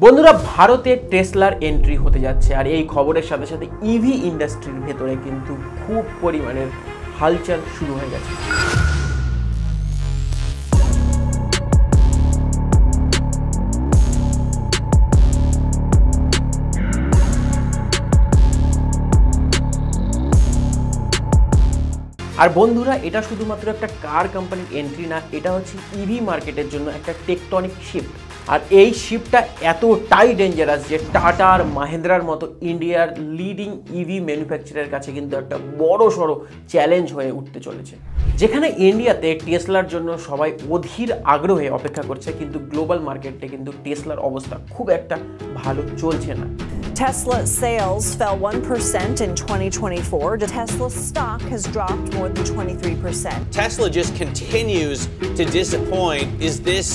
বন্ধুরা, ভারতে টেসলার এন্ট্রি হতে যাচ্ছে আর এই খবরের সাথে সাথে ইভি ইন্ডাস্ট্রির ভেতরে কিন্তু খুব পরিমাণের হালচাল শুরু হয়ে গেছে। আর বন্ধুরা, এটা শুধুমাত্র একটা কার কোম্পানির এন্ট্রি না, এটা হচ্ছে ইভি মার্কেটের জন্য একটা টেকটনিক শিফট। আর এই শিফটটা এতটাই ডেঞ্জারাস যে টাটা আর মাহিন্দ্রার মতো ইন্ডিয়ার লিডিং ইভি ম্যানুফ্যাকচারের কাছে কিন্তু একটা বড় সড়ো চ্যালেঞ্জ হয়ে উঠতে চলেছে। যেখানে ইন্ডিয়াতে টেসলার জন্য সবাই অধীর আগ্রহে অপেক্ষা করছে, কিন্তু গ্লোবাল মার্কেটে কিন্তু টেসলার অবস্থা খুব একটা ভালো চলছে না। Tesla sales fell 1% in 2024. The Tesla stock has dropped more than 23%. Tesla just continues to disappoint. Is this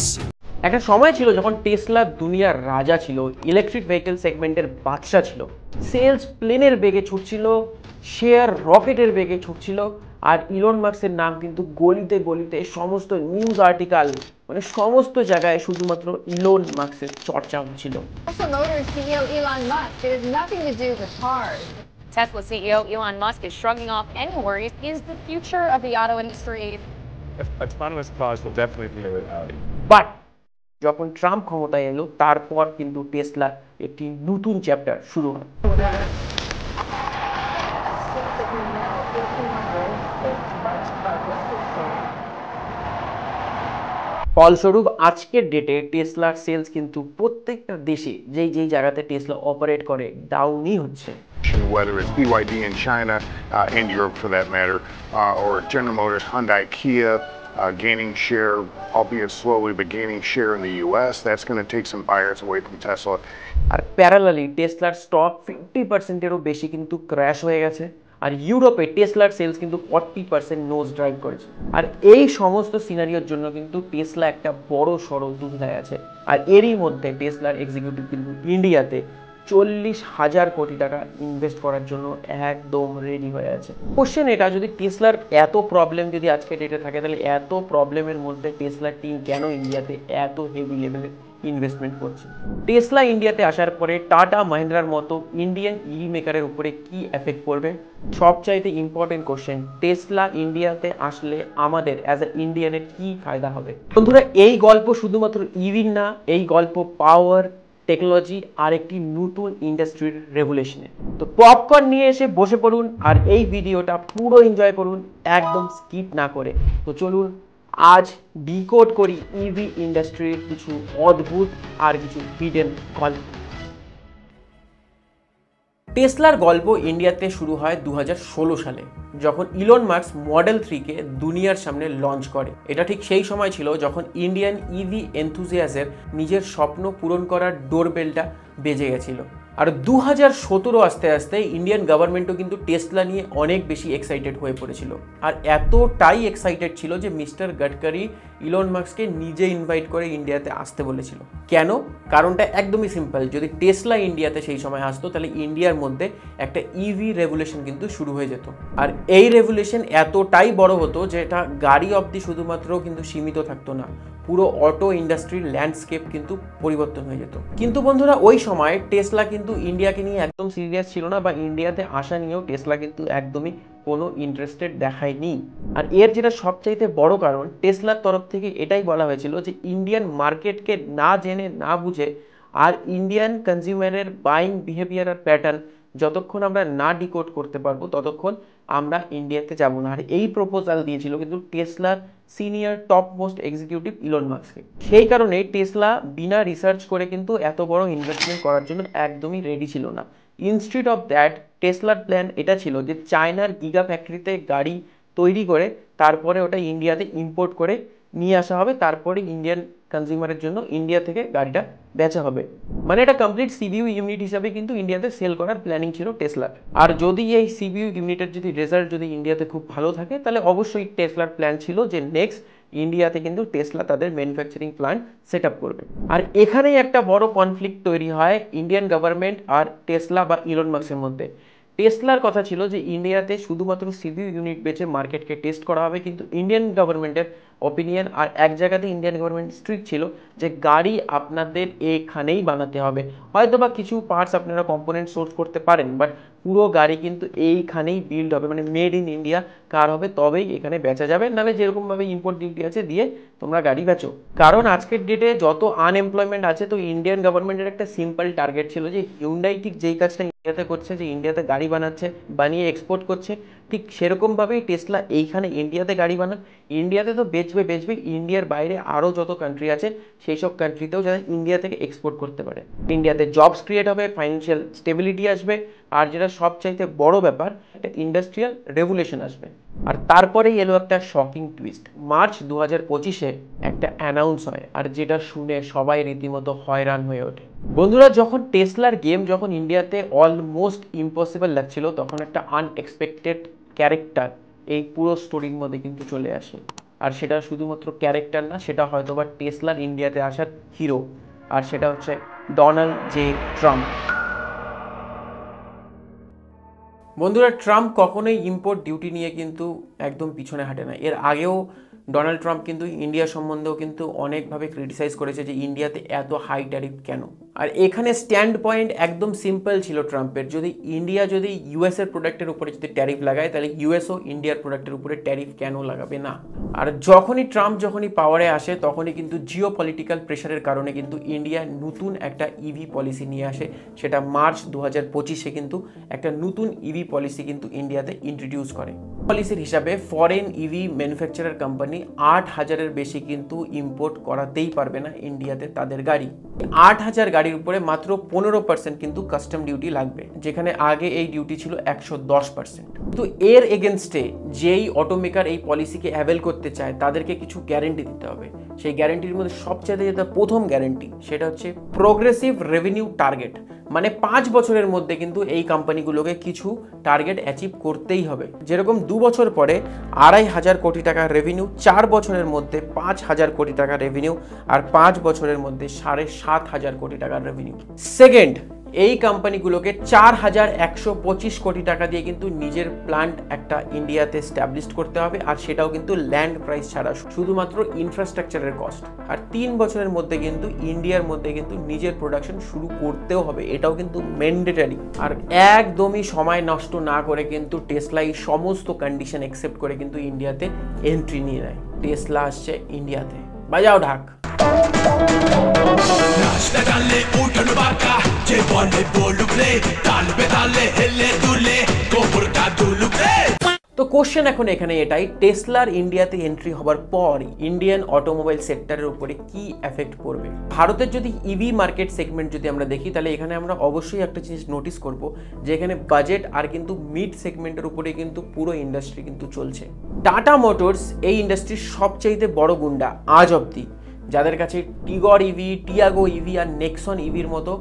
একটা সময় ছিল যখন টেসলা দুনিয়ার রাজা ছিল, ইলেকট্রিক ভেহিকেল সেগমেন্টের বাদশা ছিল, সেলস প্লেনের বেগে ছুটছিল, শেয়ার রকেটের বেগে ছুটছিল, আর ইলন মাস্কের নাম কিন্তু গলিতে গলিতে সমস্ত নিউজ আর্টিকেল মানে সমস্ত জায়গায় শুধুমাত্র ইলন মাস্কের চর্চা হচ্ছিল। Tesla Motors CEO Elon Musk, it has nothing to do with cars. Tesla CEO Elon Musk is shrugging off any worries. Is the future of the auto industry? Autonomous cars will definitely be a reality. But যখন Trump ক্ষমতায় এলো, তারপর কিন্তু টেসলার একটি নতুন chapter শুরু হয়। ফলস্বরূপ আজকের ডেটে টেসলার সেলস কিন্তু প্রত্যেকটা দেশে যেই জায়গাতে টেসলা অপারেট করে ডাউনই হচ্ছে। Whether it's BYD in China, in Europe for that matter, or General Motors, Hyundai, Kia, gaining share, albeit slowly, but gaining share in the US. That's going to take some buyers away from Tesla. আর parallelly টেসলার stock 50%-এরও বেশি কিন্তু crash হয়ে গেছে। আর ইউরোপে টেসলার sales কিন্তু 40% nose drive করেছে। আর এই সমস্ত সিনারিওর জন্য কিন্তু টেসলা একটা বড় সড়ো দুবিধায় আছে। আর এরই মধ্যে টেসলার এক্সিকিউটিভ কিন্তু ইন্ডিয়াতে 40,000 কোটি টাকা ইনভেস্ট করার জন্য একদম রেডি হয়ে আছে। কোশ্চেন এটা, যদি টেসলার এত প্রবলেম যদি আজকে ডেটে থাকে, তাহলে এত প্রবলেমের মধ্যে টেসলার টিম কেন ইন্ডিয়াতে এত হেভি লেভেলের ইনভেস্টমেন্ট করছে? টেসলা ইন্ডিয়াতে আসার পরে টাটা মাহিন্দ্রার মতো ইন্ডিয়ান ইভি মেকারের উপরে কি এফেক্ট পড়বে? সবচাইতে ইম্পর্টেন্ট কোশ্চেন, টেসলা ইন্ডিয়াতে আসলে আমাদের অ্যাজ এ ইন্ডিয়ানের কি ফায়দা হবে? বন্ধুরা, এই গল্প শুধুমাত্র ইভির না, এই গল্প পাওয়ার, টেকনোলজি আর একটি নতুন ইন্ডাস্ট্রির রেভলিউশনে। তো পপকর্ন নিয়ে এসে বসে পড়ুন আর এই ভিডিওটা পুরো এনজয় করুন, একদম স্কিপ না করে। তো চলুন আজ ডিকোড করি ইভি ইন্ডাস্ট্রির কিছু অদ্ভুত আর কিছু হিডেন গল্প। টেসলার গল্প ইন্ডিয়াতে শুরু হয় 2016 সালে, যখন ইলন মাস্ক মডেল 3-কে দুনিয়ার সামনে লঞ্চ করে। এটা ঠিক সেই সময় ছিল যখন ইন্ডিয়ান ইভি এনথুজিয়াসের নিজের স্বপ্ন পূরণ করার ডোরবেলটা বেজে গেছিল। আর 2017 আস্তে আস্তে ইন্ডিয়ান গভর্নমেন্টও কিন্তু টেসলা নিয়ে অনেক বেশি এক্সাইটেড হয়ে পড়েছিল। আর এতটাই এক্সাইটেড ছিল যে মিস্টার গডকারি ইলন মাস্ককে নিজে ইনভাইট করে ইন্ডিয়াতে আসতে বলেছিল। কেন? কারণটা একদমই সিম্পল, যদি টেসলা ইন্ডিয়াতে সেই সময় আসতো তাহলে ইন্ডিয়ার মধ্যে একটা ইভি রেভলিউশন কিন্তু শুরু হয়ে যেত। আর এই রেভলিউশন এতটাই বড় হতো যে এটা গাড়ি অবধি শুধুমাত্র কিন্তু সীমিত থাকতো না, পুরো অটো ইন্ডাস্ট্রির ল্যান্ডস্কেপ কিন্তু পরিবর্তন হয়ে যেত। কিন্তু বন্ধুরা, ওই সময় টেসলা কিন্তু ইন্ডিয়াকে নিয়ে একদম সিরিয়াস ছিল না, বা ইন্ডিয়াতে আসা নিয়েও টেসলা কিন্তু একদমই কোনো ইন্টারেস্টেড দেখায়নি। আর এর যেটা সবচাইতে বড় কারণ, টেসলার তরফ থেকে এটাই বলা হয়েছিল যে ইন্ডিয়ান মার্কেটকে না জেনে না বুঝে আর ইন্ডিয়ান কনজিউমারের বাইং বিহেভিয়ার আর প্যাটার্ন যতক্ষণ আমরা না ডিকোড করতে পারবো ততক্ষণ আমরা ইন্ডিয়াতে যাব না। আর এই প্রপোজাল দিয়েছিল কিন্তু টেসলার senior top most executive Elon মাস্ককে। সেই কারণে টেসলা বিনা রিসার্চ করে কিন্তু এত বড় ইনভেস্টমেন্ট করার জন্য একদমই রেডি ছিল না। ইনস্টিড অফ দ্যাট, টেসলার প্ল্যান এটা ছিল যে চায়নার গিগা ফ্যাক্টরিতে গাড়ি তৈরি করে তারপরে ওটা ইন্ডিয়াতে ইম্পোর্ট করে নিয়ে আসা হবে, তারপরে ইন্ডিয়ান কনজিউমারের জন্য ইন্ডিয়া থেকে গাড়িটা বেচা হবে। মানে এটা কমপ্লিট সিবিইউ ইউনিট হিসাবে কিন্তু ইন্ডিয়াতে সেল করার প্ল্যানিং ছিল টেসলার। আর যদি এই সিবিইউ ইউনিটের যদি রেজাল্ট যদি ইন্ডিয়াতে খুব ভালো থাকে, তাহলে অবশ্যই টেসলার প্ল্যান ছিল যে নেক্সট ইন্ডিয়াতে কিন্তু টেসলা তাদের ম্যানুফ্যাকচারিং প্ল্যান্ট সেট আপ করবে। আর এখানেই একটা বড় কনফ্লিক্ট তৈরি হয় ইন্ডিয়ান গভর্নমেন্ট আর টেসলা বা ইলন মাস্কের মধ্যে। টেসলার কথা ছিল যে ইন্ডিয়াতে শুধুমাত্র সিবিইউ ইউনিট বেচে মার্কেটকে টেস্ট করা হবে, কিন্তু ইন্ডিয়ান গভর্নমেন্টের অপিনিয়ন। আর এক জায়গাতে ইন্ডিয়ান গভর্নমেন্ট স্ট্রিক্ট ছিল যে গাড়ি আপনাদের এখানেই বানাতে হবে, হয়তো বা কিছু পার্টস আপনারা কম্পোনেন্ট সোর্স করতে পারেন, বাট পুরো গাড়ি কিন্তু এইখানেই বিল্ড হবে, মানে মেড ইন ইন্ডিয়া কার হবে তবেই এখানে বেচা যাবে, নাহলে যেরকমভাবে ইম্পোর্ট ডিউটি আছে দিয়ে তোমরা গাড়ি বেচো। কারণ আজকের ডেটে যত আনএমপ্লয়মেন্ট আছে, তো ইন্ডিয়ান গভর্নমেন্টের একটা সিম্পল টার্গেট ছিল যে হিউন্ডাই ঠিক যেই কাজটা ইন্ডিয়াতে করছে, যে ইন্ডিয়াতে গাড়ি বানাচ্ছে, বানিয়ে এক্সপোর্ট করছে, ঠিক সেরকমভাবেই টেসলা এইখানে ইন্ডিয়াতে গাড়ি বানান। ইন্ডিয়াতে তো বেচবে, ইন্ডিয়ার বাইরে আরও যত কান্ট্রি আছে সেই সব কান্ট্রিতেও যাতে ইন্ডিয়া থেকে এক্সপোর্ট করতে পারে। ইন্ডিয়াতে জবস ক্রিয়েট হবে, ফাইন্যান্সিয়াল স্টেবিলিটি আসবে, আর যেটা সবচাইতে বড় ব্যাপার, একটা ইন্ডাস্ট্রিয়াল রেভুলেশন আসবে। আর তারপরেই এলো একটা শকিং টুইস্ট। মার্চ 2025-এ একটা অ্যানাউন্স হয়, আর যেটা শুনে সবাই রীতিমতো হয়রান হয়ে ওঠে। বন্ধুরা, যখন টেসলার গেম যখন ইন্ডিয়াতে অলমোস্ট ইম্পসিবল লাগছিল, তখন একটা আনএক্সপেক্টেড ক্যারেক্টার এই পুরো স্টোরির মধ্যে কিন্তু চলে আসে। আর সেটা শুধুমাত্র ক্যারেক্টার না, সেটা হয়তো বা টেসলার ইন্ডিয়াতে আসার হিরো, আর সেটা হচ্ছে ডোনাল্ড জে ট্রাম্প। বন্ধুরা, ট্রাম্প কখনোই ইম্পোর্ট ডিউটি নিয়ে কিন্তু একদম পিছনে হাঁটে না। এর আগেও ডোনাল্ড ট্রাম্প কিন্তু ইন্ডিয়া সম্বন্ধেও কিন্তু অনেকভাবে ক্রিটিসাইজ করেছে যে ইন্ডিয়াতে এত হাই ট্যারিফ কেন। আর এখানে স্ট্যান্ড পয়েন্ট একদম সিম্পল ছিল ট্রাম্পের, যদি ইন্ডিয়া যদি ইউএসের প্রোডাক্টের উপরে যদি ট্যারিফ লাগায়, তাহলে ইউএসও ইন্ডিয়ার প্রোডাক্টের উপরে ট্যারিফ কেন লাগাবে না। আর ট্রাম্প পাওয়ারে আসে, তখনই কিন্তু জিও পলিটিক্যাল প্রেশারের কারণে কিন্তু ইন্ডিয়া নতুন একটা ইভি পলিসি নিয়ে আসে। সেটা মার্চ 2025-এ কিন্তু একটা নতুন ইভি পলিসি কিন্তু ইন্ডিয়াতে ইন্ট্রোডিউস করে। পলিসির হিসাবে ফরেন ইভি ম্যানুফ্যাকচারার কোম্পানি 8,000-এর বেশি কিন্তু ইম্পোর্ট করাতেই পারবে না ইন্ডিয়াতে তাদের গাড়ি। 8,000 গাড়ির উপরে মাত্র 15% কিন্তু কাস্টম ডিউটি লাগবে, যেখানে আগে এই ডিউটি ছিল 110%। তো এর এগেনস্টে যেই অটোমেকার এই পলিসিকে অ্যাভেল করতে চায়, তাদেরকে কিছু গ্যারেন্টি দিতে হবে। সেই গ্যারেন্টির মধ্যে সবচেয়ে যেটা প্রথম গ্যারেন্টি, সেটা হচ্ছে প্রোগ্রেসিভ রেভিনিউ টার্গেট। মানে 5 বছরের মধ্যে কিন্তু এই কোম্পানিগুলোকে কিছু টার্গেট অ্যাচিভ করতেই হবে। যেরকম 2 বছর পরে 2,500 কোটি টাকা রেভিনিউ, 4 বছরের মধ্যে 5,000 কোটি টাকা রেভিনিউ, আর 5 বছরের মধ্যে 7,500 কোটি টাকার রেভিনিউ। সেকেন্ড, এই কোম্পানিগুলোকে 4,125 কোটি টাকা দিয়ে কিন্তু নিজের প্ল্যান্ট একটা ইন্ডিয়াতে স্ট্যাবলিশ করতে হবে, আর সেটাও কিন্তু ল্যান্ড প্রাইস ছাড়া, শুধুমাত্র ইনফ্রাস্ট্রাকচারের কস্ট। আর 3 বছরের মধ্যে কিন্তু ইন্ডিয়ার মধ্যে কিন্তু নিজের প্রোডাকশন শুরু করতেও হবে, এটাও কিন্তু ম্যান্ডেটারি। আর একদমই সময় নষ্ট না করে কিন্তু টেসলা এই সমস্ত কন্ডিশন অ্যাকসেপ্ট করে কিন্তু ইন্ডিয়াতে এন্ট্রি নিয়ে নেয়। টেসলা আসছে ইন্ডিয়াতে, বাজাও ঢাক। তো কোশ্চেন এখন এখানে এটাই, টেসলার ইন্ডিয়াতে এন্ট্রি হবার পর ইন্ডিয়ান অটোমোবাইল সেক্টরের উপরে কি এফেক্ট পড়বে। ভারতের যদি ইভি মার্কেট সেগমেন্ট যদি আমরা দেখি, তাহলে এখানে আমরা অবশ্যই একটা জিনিস নোটিস করব, যে এখানে বাজেট আর কিন্তু মিড সেগমেন্টের উপরে কিন্তু পুরো ইন্ডাস্ট্রি কিন্তু চলছে। টাটা মোটরস এই ইন্ডাস্ট্রির সবচাইতে বড় গুন্ডা আজ অব্দি, যাদের কাছে টিগর ইভি, টিয়াগো ইভি আর নেক্সন ইভির মতো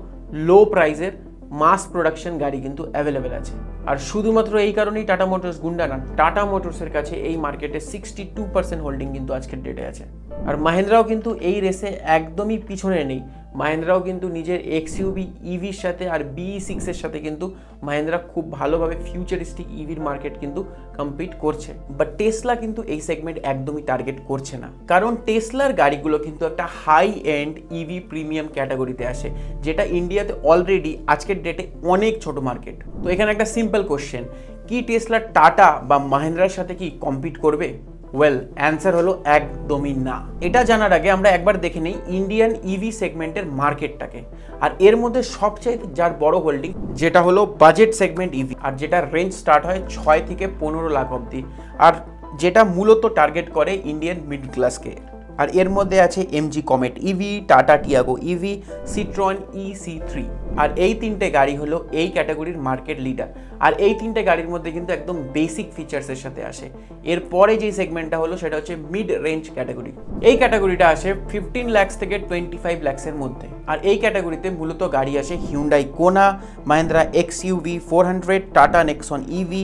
লো প্রাইসের মাস প্রোডাকশন গাড়ি কিন্তু অ্যাভেলেবেল আছে। আর শুধুমাত্র এই কারণেই টাটা মোটরস গুন্ডা না, টাটা মোটরসের কাছে এই মার্কেটে 62% হোল্ডিং কিন্তু আজকের ডেটে আছে। আর মাহিন্দ্রাও কিন্তু এই রেসে একদমই পিছনে নেই। মাহিন্দ্রাও কিন্তু নিজের এক্সইউভি ইভির সাথে আর BE6-এর সাথে কিন্তু মাহিন্দ্রা খুব ভালোভাবে ফিউচারিস্টিক ইভির মার্কেট কিন্তু কম্পিট করছে। বাট টেসলা কিন্তু এই সেগমেন্ট একদমই টার্গেট করছে না, কারণ টেসলার গাড়িগুলো কিন্তু একটা হাই এন্ড ইভি প্রিমিয়াম ক্যাটাগরিতে আসে, যেটা ইন্ডিয়াতে অলরেডি আজকের ডেটে অনেক ছোট মার্কেট। তো এখানে একটা সিম্পল কোশ্চেন, কি টেসলা টাটা বা মাহিন্দ্রার সাথে কি কম্পিট করবে? ওয়েল, অ্যান্সার হলো একদমই না। এটা জানার আগে আমরা একবার দেখে নিই ইন্ডিয়ান ইভি সেগমেন্টের মার্কেটটাকে। আর এর মধ্যে সবচাইতে যার বড় হোল্ডিং, যেটা হলো বাজেট সেগমেন্ট ইভি, আর যেটা রেঞ্জ স্টার্ট হয় 6 থেকে 15 লাখ অবধি, আর যেটা মূলত টার্গেট করে ইন্ডিয়ান মিডল ক্লাসকে। আর এর মধ্যে আছে MG comet EV, tata Tiago EV, citron EC3। আর এই 3টে গাড়ি হলো এই ক্যাটাগরির মার্কেট লিডার। আর এই 3টে গাড়ির মধ্যে কিন্তু একদম বেসিক ফিচার্সের সাথে আসে। এরপরে যেই সেগমেন্টটা হলো সেটা হচ্ছে মিড রেঞ্জ ক্যাটাগরি। এই ক্যাটাগরিটা আসে 15 লাখ থেকে 25 লাখসের মধ্যে। আর এই ক্যাটাগরিতে মূলত গাড়ি আসে হিউন্ডাই কোনা, Mahindra XUV 400, tata Nexon EV,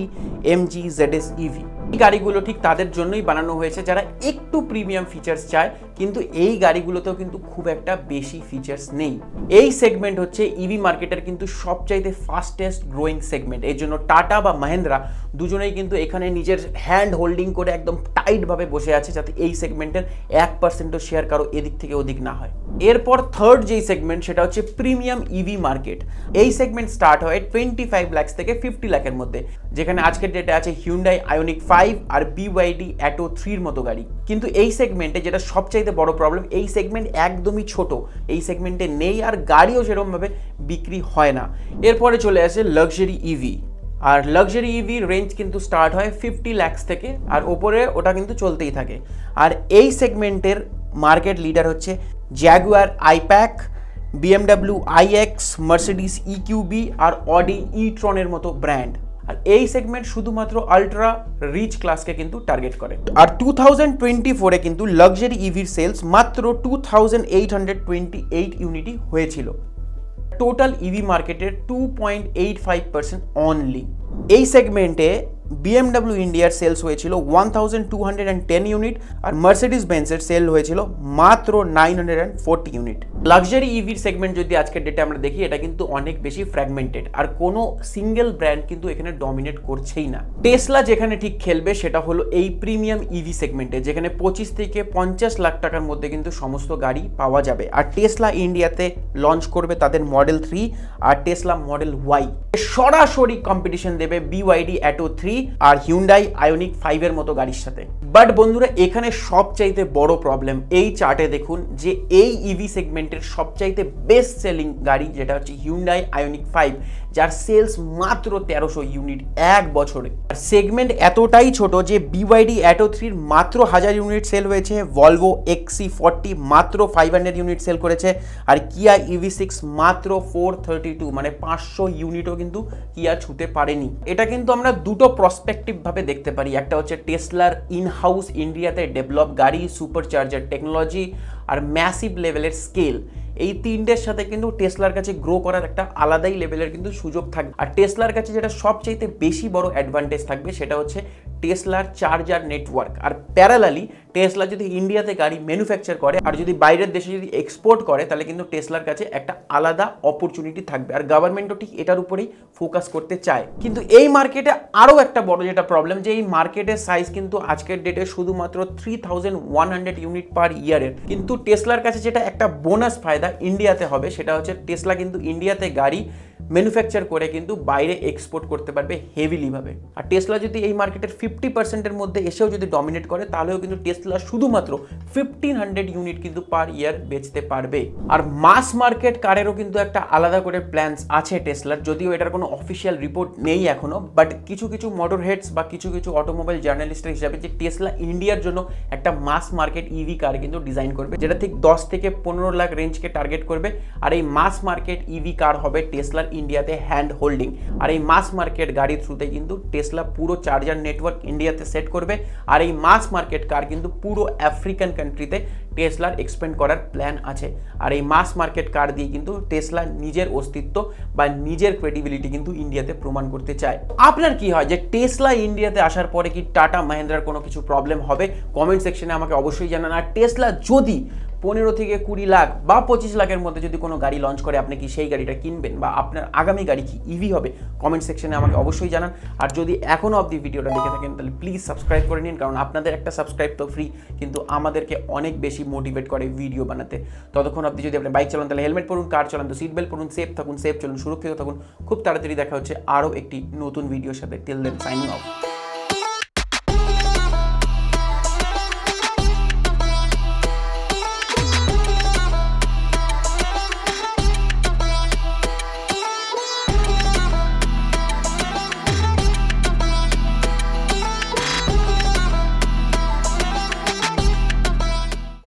MG ZS EV। এই গাড়িগুলো ঠিক তাদের জন্যই বানানো হয়েছে যারা একটু প্রিমিয়াম ফিচার্স চায়, কিন্তু এই গাড়িগুলোতেও কিন্তু খুব একটা বেশি ফিচার্স নেই। এই সেগমেন্ট হচ্ছে ইভি মার্কেটের কিন্তু সবচাইতে ফাস্টেস্ট গ্রোয়িং সেগমেন্ট। এর জন্য টাটা বা মহিন্দ্রা দুজনেই কিন্তু এখানে নিজের হ্যান্ড হোল্ডিং করে একদম টাইটভাবে বসে আছে যাতে এই সেগমেন্টের 1%ও শেয়ার কারো এদিক থেকে ওদিক না হয়। এরপর থার্ড যেই সেগমেন্ট সেটা হচ্ছে প্রিমিয়াম ইভি মার্কেট। এই সেগমেন্ট স্টার্ট হয় 25 লাখ থেকে 50 লাখের মধ্যে, যেখানে আজকের ডেটে আছে হিউন্ডাই আইওনিক 5 আর BYD অ্যাটো 3 এর মতো গাড়ি। কিন্তু এই সেগমেন্টে যেটা সবচাইতে বড় প্রবলেম, এই সেগমেন্ট একদমই ছোট, এই সেগমেন্টে নেই আর গাড়িও সেরকমভাবে বিক্রি হয় না। এরপরে চলে আসে লাক্সারি ইভি, আর লাক্সারি ইভি রেঞ্জ কিন্তু স্টার্ট হয় 50 লাখ থেকে, আর ওপরে ওটা কিন্তু চলতেই থাকে। আর এই সেগমেন্টের মার্কেট লিডার হচ্ছে Jaguar I-PAC, BMW iX, Mercedes EQB আর অডি e-ট্রনের মতো ব্র্যান্ড। আর এই সেগমেন্ট শুধুমাত্র আলট্রা রিচ ক্লাসকে কিন্তু টার্গেট করে। আর 2024-এ কিন্তু লাক্সারি ইভির সেলস মাত্র 2828 ইউনিটই হয়েছিল। টোটাল ইভি মার্কেটের 2.85% অনলি। এই সেগমেন্টে BMW ইন্ডিয়ার সেলস হয়েছিল 1210 ইউনিট আর মার্সিডিজ বেঞ্জের সেল হয়েছিল মাত্র 940 ইউনিট। লাক্সারি ইভির সেগমেন্ট যদি আজকের ডেটে আমরা দেখি, এটা কিন্তু অনেক বেশি ফ্র্যাগমেন্টেড, আর কোনো সিঙ্গেল ব্র্যান্ড কিন্তু এখানে ডমিনেট করছেই না। টেসলা যেখানে ঠিক খেলবে সেটা হলো এই প্রিমিয়াম ইভি সেগমেন্টে, যেখানে 25 থেকে 50 লাখ টাকার মধ্যে কিন্তু সমস্ত গাড়ি পাওয়া যাবে। আর টেসলা ইন্ডিয়াতে লঞ্চ করবে তাদের মডেল 3 আর টেসলা মডেল Y। সরাসরি কম্পিটিশন দেবে BYD অ্যাটো 3 আর হিউন্ডাই আইওনিক 5 এর মতো গাড়ির সাথে। বাট বন্ধুরা, এখানে সবচাইতে বড় প্রবলেম, এই চার্টে দেখুন যে এই ইভি সেগমেন্টের সবচাইতে বেস্ট সেলিং গাড়ি যেটা হচ্ছে হিউন্ডাই আইওনিক 5, যার সেলস মাত্র 1300 ইউনিট এক বছরে। আর সেগমেন্ট এতটাই ছোট যে BYD অ্যাটো 3 মাত্র 1000 ইউনিট সেল হয়েছে, ভলভো XC40 মাত্র 500 ইউনিট সেল করেছে, আর কিয়া EV6 মাত্র 432, মানে 500 ইউনিটও কিন্তু কিয়া ছুতে পারেনি। এটা কিন্তু আমরা দুটো প্রসপেক্টিভ ভাবে দেখতে পারি। একটা হচ্ছে টেসলার ইনহাউস ইন্ডিয়াতে ডেভেলপ গাড়ি, সুপারচার্জার টেকনোলজি আর ম্যাসিভ লেভেলের স্কেল, এই তিনটের সাথে কিন্তু টেসলার কাছে গ্রো করার একটা আলাদাই লেভেলের কিন্তু সুযোগ থাকবে। আর টেসলার কাছে যেটা সবচাইতে বেশি বড় অ্যাডভান্টেজ থাকবে সেটা হচ্ছে টেসলার চার্জার নেটওয়ার্ক। আর প্যারালালি টেসলা যদি ইন্ডিয়াতে গাড়ি ম্যানুফ্যাকচার করে আর যদি বাইরের দেশে যদি এক্সপোর্ট করে, তাহলে কিন্তু টেসলার কাছে একটা আলাদা অপরচুনিটি থাকবে। আর গভর্নমেন্টও ঠিক এটার উপরেই ফোকাস করতে চায়। কিন্তু এই মার্কেটে আরও একটা বড় যেটা প্রবলেম, যে এই মার্কেটের সাইজ কিন্তু আজকের ডেটে শুধুমাত্র 3100 ইউনিট পার ইয়ারের। কিন্তু টেসলার কাছে যেটা একটা বোনাস ফায়দা ইন্ডিয়াতে হবে সেটা হচ্ছে টেসলা কিন্তু ইন্ডিয়াতে গাড়ি ম্যানুফ্যাকচার করে কিন্তু বাইরে এক্সপোর্ট করতে পারবে হেভিলি ভাবে। আর টেসলা যদি এই মার্কেটের 50%-এর মধ্যে এসেও যদি ডমিনেট করে, তাহলেও কিন্তু টেসলা শুধুমাত্র 1500 ইউনিট কিন্তু পার ইয়ার বেচতে পারবে। আর মাস মার্কেট কারেরও কিন্তু একটা আলাদা করে প্ল্যানস আছে টেসলার, যদিও এটার কোনো অফিসিয়াল রিপোর্ট নেই এখনো। বাট কিছু মোটর হেডস বা কিছু অটোমোবাইল জার্নালিস্টের হিসাবে যে টেসলা ইন্ডিয়ার জন্য একটা মাস মার্কেট ইভি কার কিন্তু ডিজাইন করবে, যেটা ঠিক 10 থেকে 15 লাখ রেঞ্জকে টার্গেট করবে। আর এই মাস মার্কেট ইভি কার হবে টেসলার ইন্ডিয়াতে হ্যান্ড হোল্ডিং। আর এই মাস মার্কেট গাড়ির থ্রুতে কিন্তু টেসলা পুরো চার্জার নেটওয়ার্ক ইন্ডিয়াতে সেট করবে। আর এই মাস মার্কেট কার কিন্তু পুরো আফ্রিকান কান্ট্রিতে টেসলার এক্সপেন্ড করার প্ল্যান আছে। আর এই মাস মার্কেট কার দিয়ে কিন্তু টেসলা নিজের অস্তিত্ব বা নিজের ক্রেডিবিলিটি কিন্তু ইন্ডিয়াতে প্রমাণ করতে চায়। আপনার কি হয় যে টেসলা ইন্ডিয়াতে আসার পরে কি টাটা মহিন্দ্রার কোনো কিছু প্রবলেম হবে? কমেন্ট সেকশনে আমাকে অবশ্যই জানান। আর টেসলা যদি 15 থেকে 20 লাখ বা 25 লাখের মধ্যে যদি কোনো গাড়ি লঞ্চ করে, আপনি কি সেই গাড়িটা কিনবেন? বা আপনার আগামী গাড়ি কি ইভি হবে? কমেন্ট সেকশনে আমাকে অবশ্যই জানান। আর যদি এখনও অবধি ভিডিওটা দেখে থাকেন তাহলে প্লিজ সাবস্ক্রাইব করে নিন, কারণ আপনাদের একটা সাবস্ক্রাইব তো ফ্রি, কিন্তু আমাদেরকে অনেক বেশি মোটিভেট করে ভিডিও বানাতে। ততক্ষণ অবধি যদি আপনি বাইক চালান তাহলে হেলমেট পরুন, কার চালান তো সিট বেল্ট পরুন, সেফ থাকুন, সেফ চলুন, সুরক্ষিত থাকুন। খুব তাড়াতাড়ি দেখা হচ্ছে আরও একটি নতুন ভিডিওর সাথে। Till then signing of.